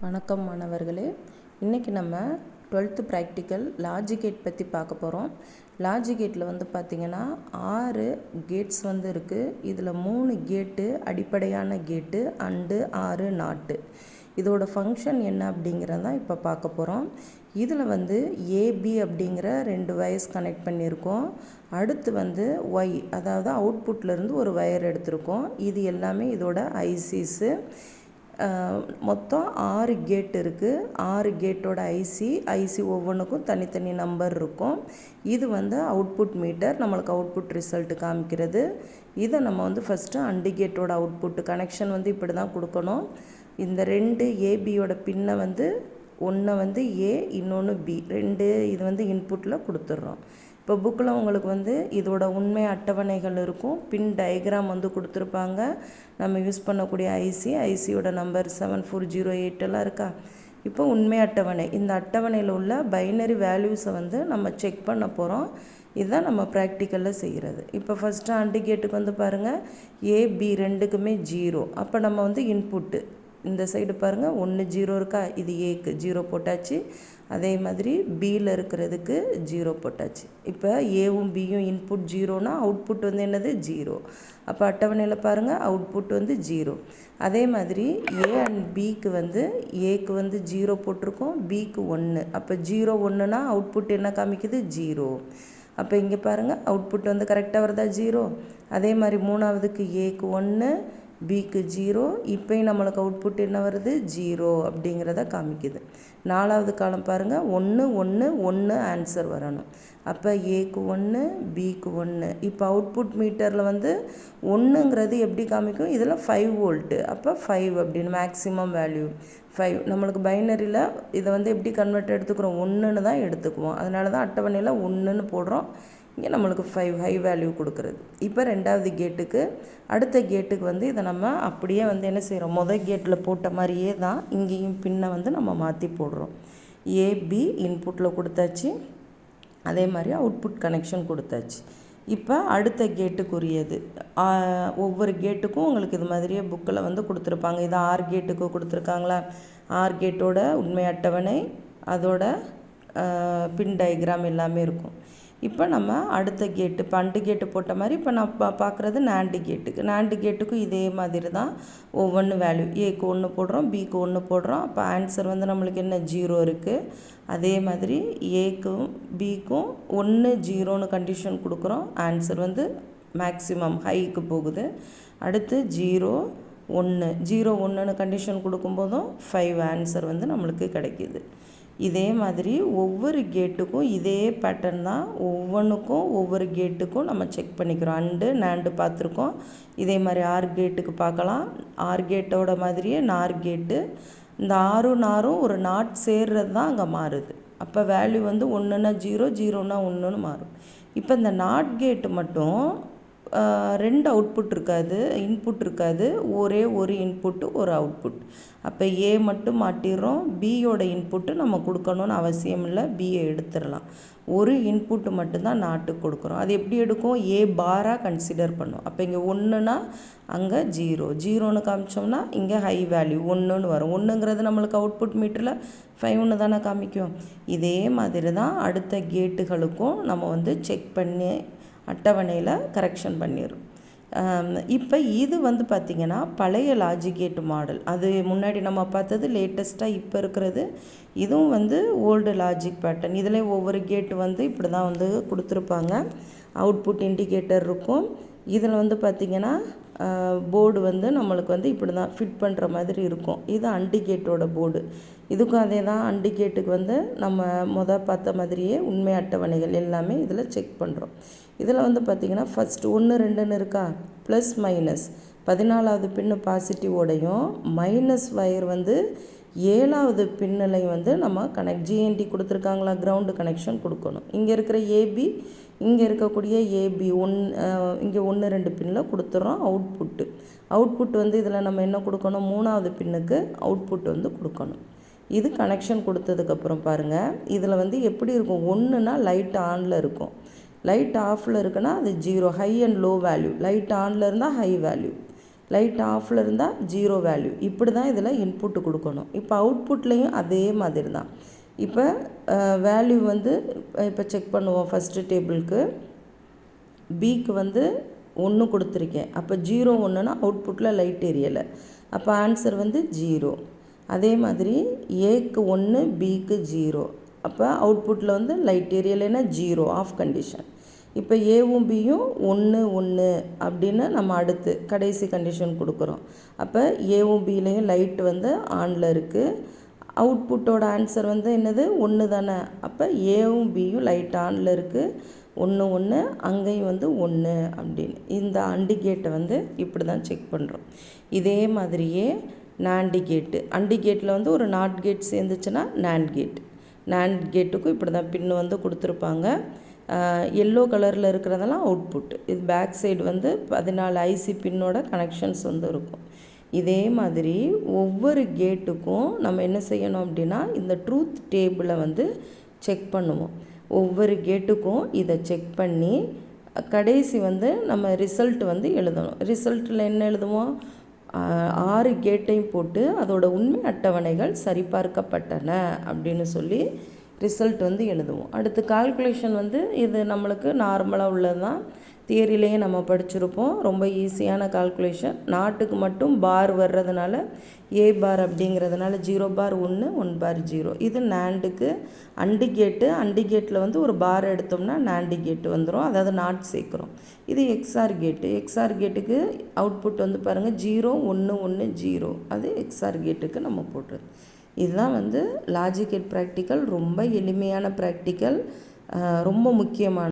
வணக்கம் மாணவர்களே, இன்றைக்கி நம்ம 12th ப்ராக்டிக்கல் லாஜிக் கேட் பற்றி பார்க்க போகிறோம். லாஜிக் கேட்டில் பார்த்திங்கன்னா 6 கேட்ஸ் இருக்குது. இதில் 3 கேட்டு அடிப்படையான கேட்டு அண்டு 6 நாட்டு. இதோட ஃபங்க்ஷன் என்ன அப்படிங்கிறதான் இப்போ பார்க்க போகிறோம். இதில் ஏபி அப்படிங்கிற 2 வயர்ஸ் கனெக்ட் பண்ணியிருக்கோம். அடுத்து ஒய், அதாவது அவுட்புட்லேருந்து ஒரு வயர் எடுத்திருக்கோம். இது எல்லாமே இதோட ஐசிஸு. மொத்தம் 6 கேட் இருக்குது. 6 கேட்டோட ஐசி ஒவ்வொன்றுக்கும் தனித்தனி நம்பர் இருக்கும். இது அவுட்புட் மீட்டர், நம்மளுக்கு அவுட்புட் ரிசல்ட்டு காமிக்கிறது. இதை நம்ம ஃபஸ்ட்டு அண்டு கேட்டோட அவுட்புட்டு கனெக்ஷன் இப்படி தான் கொடுக்கணும். இந்த 2 ஏபியோட பின்னை ஒன்று ஏ, இன்னொன்று பி, 2 இது இன்புட்டில் கொடுத்துட்றோம். இப்போ புக்கில் உங்களுக்கு இதோட உண்மை அட்டவணைகள் இருக்கும். பின் டயக்ராம் கொடுத்துருப்பாங்க. நம்ம யூஸ் பண்ணக்கூடிய ஐசியோட நம்பர் 7408 எல்லாம் இருக்கா. இப்போ உண்மை அட்டவணை, இந்த அட்டவணையில் உள்ள பைனரி வேல்யூஸை நம்ம செக் பண்ண போகிறோம். இதுதான் நம்ம ப்ராக்டிக்கலில் செய்கிறது. இப்போ ஃபஸ்ட்டு அண்டு கேட்டுக்கு பாருங்கள், ஏபி ரெண்டுக்குமே 0. அப்போ நம்ம இன்புட்டு இந்த சைடு பாருங்கள் 1 0 இருக்கா. இது ஏக்கு 0 போட்டாச்சு. அதே மாதிரி பியில் இருக்கிறதுக்கு 0 போட்டாச்சு. இப்போ ஏவும் பியும் இன்புட் 0னா அவுட்புட் என்னது 0. அப்போ அட்டவணையில் பாருங்கள் அவுட்புட் 0. அதே மாதிரி ஏ அண்ட் பிக்கு ஏக்கு 0 போட்டிருக்கோம், பிக்கு 1. அப்போ 0 1னா அவுட்புட் என்ன காமிக்குது 0. அப்போ இங்கே பாருங்கள் அவுட்புட் கரெக்டாக வருதா 0. அதே மாதிரி மூணாவதுக்கு ஏக்கு 1, பிக்கு 0. இப்போயும் நம்மளுக்கு அவுட்புட் என்ன வருது 0 அப்படிங்கிறத காமிக்குது. நாலாவது காலம் பாருங்கள் 1 1 1 ஆன்சர் வரணும். அப்போ ஏக்கு 1, பிக்கு 1. இப்போ அவுட்புட் மீட்டரில் 1ங்கிறது எப்படி காமிக்கும், இதில் 5 வோல்ட்டு. அப்போ 5 அப்படின்னு மேக்ஸிமம் வேல்யூ 5. நம்மளுக்கு பைனரியில் இதை எப்படி கன்வெர்ட் எடுத்துக்கிறோம், 1ன்னு தான் எடுத்துக்குவோம். அதனால தான் அட்டவணையில் 1ன்னு போடுறோம். இங்கே நம்மளுக்கு 5 ஹை வேல்யூ கொடுக்குறது. இப்போ ரெண்டாவது கேட்டுக்கு, அடுத்த கேட்டுக்கு இதை நம்ம அப்படியே என்ன செய்கிறோம், மொதல் கேட்டில் போட்ட மாதிரியே தான் இங்கேயும் பின்னை நம்ம மாற்றி போடுறோம். ஏபி இன்புட்டில் கொடுத்தாச்சு, அதே மாதிரி அவுட்புட் கனெக்ஷன் கொடுத்தாச்சு. இப்போ அடுத்த கேட்டுக்குரியது ஒவ்வொரு கேட்டுக்கும் உங்களுக்கு இது மாதிரியே புக்கில் கொடுத்துருப்பாங்க. இது 6 கேட்டுக்கு கொடுத்துருக்காங்களா. 6 கேட்டோட உண்மை அட்டவணை, அதோட பின் டயக்ராம் எல்லாமே இருக்கும். இப்போ நம்ம அடுத்த கேட்டு, இப்போ அண்டு கேட்டு போட்ட மாதிரி இப்போ நான் பார்க்குறது நாண்டு கேட்டுக்கு. நாண்டு கேட்டுக்கும் இதே மாதிரி தான் ஒவ்வொன்று வேல்யூ. ஏக்கு 1 போடுறோம், பிக்கு 1 போடுறோம். அப்போ ஆன்சர் நம்மளுக்கு என்ன 0 இருக்குது. அதே மாதிரி ஏக்கும் பிக்கும் 1 0ன்னு கண்டிஷன் கொடுக்குறோம். ஆன்சர் மேக்ஸிமம் ஹைக்கு போகுது. அடுத்து 0 1 0 1ன்னு கண்டிஷன் கொடுக்கும்போதும் 5 ஆன்சர் நம்மளுக்கு கிடைக்கிது. இதே மாதிரி ஒவ்வொரு கேட்டுக்கும் இதே பேட்டர்ன் தான். ஒவ்வொன்றுக்கும் ஒவ்வொரு கேட்டுக்கும் நம்ம செக் பண்ணிக்கிறோம். அண்டு நாண்டு பார்த்துருக்கோம். இதே மாதிரி 6 கேட்டுக்கு பார்க்கலாம். 6 கேட்டோட மாதிரியே 4 கேட்டு. இந்த 6 4ம் ஒரு நாட் சேர்றது தான் அங்கே மாறுது. அப்போ வேல்யூ 1ன்னா 0 0ன்னா 1ன்னு மாறும். இப்போ இந்த நாட் கேட்டு மட்டும் 2 அவுட்புட் இருக்காது, இன்புட் இருக்காது. ஒரே ஒரு இன்புட்டு ஒரு அவுட்புட். அப்போ ஏ மட்டும் மாட்டிடுறோம். பியோட இன்புட்டு நம்ம கொடுக்கணும்னு அவசியம் இல்லை, பியை எடுத்துடலாம். ஒரு இன்புட்டு மட்டும்தான் நாட்டுக்கு கொடுக்குறோம். அது எப்படி எடுக்கும், ஏ பாராக கன்சிடர் பண்ணும். அப்போ இங்கே 1ன்னா அங்கே 0 0ன்னு காமிச்சோம்னா இங்கே ஹை வேல்யூ 1ன்னு வரும். 1ங்கிறது நம்மளுக்கு அவுட்புட் மீட்டரில் 5ன்னு தானே காமிக்கும். இதே மாதிரி தான் அடுத்த கேட்டுகளுக்கும் நம்ம செக் பண்ணி அட்டவணையில் கரெக்ஷன் பண்ணிடும். இப்போ இது பார்த்திங்கன்னா பழைய லாஜிக் கேட் மாடல். அது முன்னாடி நம்ம பார்த்தது லேட்டஸ்ட்டாக இப்போ இருக்கிறது. இதுவும் ஓல்டு லாஜிக் பேட்டர்ன். இதில் ஒவ்வொரு கேட்டு இப்படி தான் கொடுத்துருப்பாங்க. அவுட்புட் இண்டிகேட்டர் இருக்கும். இதில் பார்த்திங்கன்னா போர்டு நம்மளுக்கு இப்படி தான் ஃபிட் பண்ணுற மாதிரி இருக்கும். இது அண்டு கேட்டோட போர்டு. இதுக்கும் அதே தான். அண்டு கேட்டுக்கு நம்ம பார்த்த மாதிரியே உண்மை அட்டவணைகள் எல்லாமே இதில் செக் பண்ணுறோம். இதில் பார்த்திங்கன்னா ஃபஸ்ட்டு 1 2ன்னு இருக்கா, ப்ளஸ் மைனஸ் 14வது பின்னு பாசிட்டிவோடையும் மைனஸ் வயர் 7வது பின்னலையும் நம்ம ஜிஎன்டி கொடுத்துருக்காங்களா, கிரவுண்டு கனெக்ஷன் கொடுக்கணும். இங்கே இருக்கிற ஏபி, இங்கே இருக்கக்கூடிய ஏபி இங்கே 1 2 பின்னில் கொடுத்துட்றோம் அவுட்புட் இதில் நம்ம என்ன கொடுக்கணும், 3வது பின்னுக்கு அவுட்புட் கொடுக்கணும். இது கனெக்ஷன் கொடுத்ததுக்கப்புறம் பாருங்கள், இதில் எப்படி இருக்கும், 1ன்னா லைட் ஆனில் இருக்கும், லைட் ஆஃபில் இருக்குன்னா அது 0 high and low value. Light ஆனில் இருந்தால் ஹை வேல்யூ, லைட் ஆஃபில் இருந்தால் 0 வேல்யூ. இப்படி தான் இதில் இன்புட்டு கொடுக்கணும். இப்போ அவுட்புட்லேயும் அதே மாதிரி தான். இப்போ வேல்யூ வந்து இப்போ செக் பண்ணுவோம். ஃபஸ்ட்டு டேபிளுக்கு பிக்கு வந்து 1 கொடுத்துருக்கேன். அப்போ 0 1னா அவுட்புட்டில் லைட் எரியலை. அப்போ ஆன்சர் வந்து 0. அதே மாதிரி ஏக்கு 1 பிக்கு 0. அப்போ அவுட்புட்டில் வந்து லைட் எரியலைன்னா 0 ஆஃப் கண்டிஷன். இப்போ ஏவும் பியும் 1 1 அப்படின்னு நம்ம அடுத்து கடைசி கண்டிஷன் கொடுக்குறோம். அப்போ ஏவும் பிலையும் லைட் வந்து ஆனில் இருக்குது. அவுட்புட்டோட ஆன்சர் வந்து என்னது 1 தானே. அப்போ ஏவும் பியும் லைட் ஆனில் இருக்குது. 1 1 அங்கேயும் வந்து 1 அப்படின்னு இந்த அண்டு கேட்டை வந்து இப்படி தான் செக் பண்ணுறோம். இதே மாதிரியே நாண்டு கேட்டு, அண்டு கேட்டில் வந்து ஒரு நாட் கேட் சேர்ந்துச்சுன்னா நாண்ட் கேட். நாண்ட் கேட்டுக்கும் இப்படி தான் பின்னு வந்து கொடுத்துருப்பாங்க. எல்லோ கலரில் இருக்கிறதெல்லாம் அவுட்புட். இது பேக் சைடு வந்து 14 ஐசி பின்னோட கனெக்ஷன்ஸ் வந்து இருக்கும். இதே மாதிரி ஒவ்வொரு கேட்டுக்கும் நம்ம என்ன செய்யணும் அப்படின்னா இந்த ட்ரூத் டேபிளை வந்து செக் பண்ணுவோம். ஒவ்வொரு கேட்டுக்கும் இதை செக் பண்ணி கடைசி வந்து நம்ம ரிசல்ட் வந்து எழுதணும். ரிசல்ட்டில் என்ன எழுதுவோம்? 6 கேட்டையும் போட்டு அதோட உண்மை அட்டவணைகள் சரிபார்க்கப்பட்டன அப்படின்னு சொல்லி ரிசல்ட் வந்து எழுதுவோம். அடுத்து கால்குலேஷன் வந்து இது நம்மளுக்கு நார்மலாக உள்ளது தான். தியரிலேயே நம்ம படிச்சிருப்போம். ரொம்ப ஈஸியான கால்குலேஷன். நாட்டுக்கு மட்டும் பார் வர்றதுனால ஏ பார் அப்படிங்கிறதுனால 0 பார் 1 1 பார் 0. இது நாண்டுக்கு அண்டு கேட்டு. அண்டு கேட்டில் வந்து ஒரு பார் எடுத்தோம்னா நாண்டு கேட்டு வந்துடும். அதாவது நாட் சேர்க்குறோம். இது எக்ஸ்ஆர் கேட்டு. எக்ஸ்ஆர் கேட்டுக்கு அவுட்புட் வந்து பாருங்கள் 0 1 1 0. அது எக்ஸ்ஆர் கேட்டுக்கு நம்ம போட்டுறது. இதுதான் வந்து லாஜிக் கேட் ப்ராக்டிக்கல். ரொம்ப எளிமையான ப்ராக்டிக்கல், ரொம்ப முக்கியமான